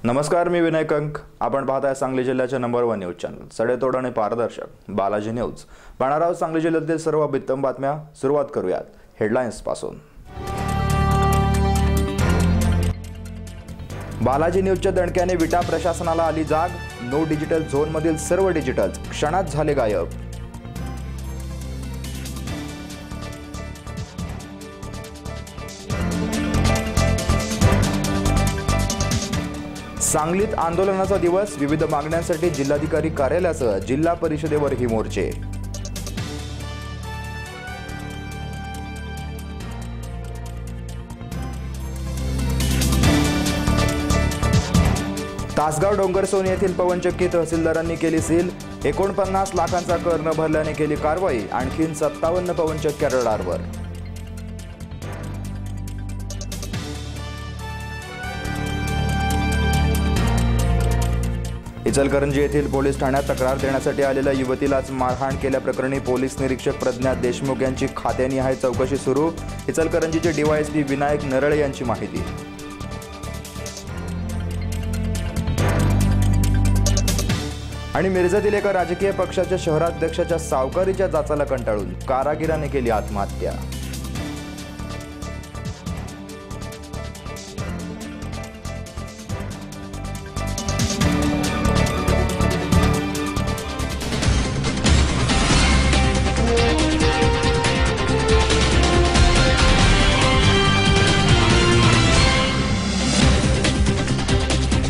नमस्कार, मी विनय कंक. आपण पाहताय सांगली जिल्ह्याच्या नंबर 1 न्यूज चॅनल सडेतोड आणि पारदर्शक बालाजी न्यूज. पाहणार आहोत सांगली जिल्ह्यातील सर्व उत्तम बातम्या. सुरुवात करूयात हेडलाईन्स पासून. बालाजी न्यूजच्या दणक्याने विटा प्रशासनाला आली जाग. नो डिजिटल झोन मधील सर्व डिजिटल्स क्षणात झाले गायब. सांगलीत आंदोलनाचा दिवस. विविध मागण्यांसाठी जिल्हाधिकारी कार्यालयासह जिल्हा परिषदेवरही मोर्चे. तासगाव डोंगरसोनी येथील पवनचक्की तहसीलदारांनी केली सील. 49 लाखांचा कर न भरल्याने केली कारवाई. आणखीन 57 पवनचक्क्या रडारवर. इचलकरंजी येथील पोलीस ठाण्यात तक्रार देण्यासाठी आलेल्या युवतीलाच मारहाण केल्याप्रकरणी पोलीस निरीक्षक प्रज्ञा देशमुख यांची खात्यानिहाय चौकशी सुरू. इचलकरंजीचे डीवायएसपी विनायक नरळे यांची माहिती. आणि मिरजेतील एका राजकीय पक्षाच्या शहराध्यक्षाच्या सावकारीच्या जाचाला कंटाळून कारागिराने केली आत्महत्या.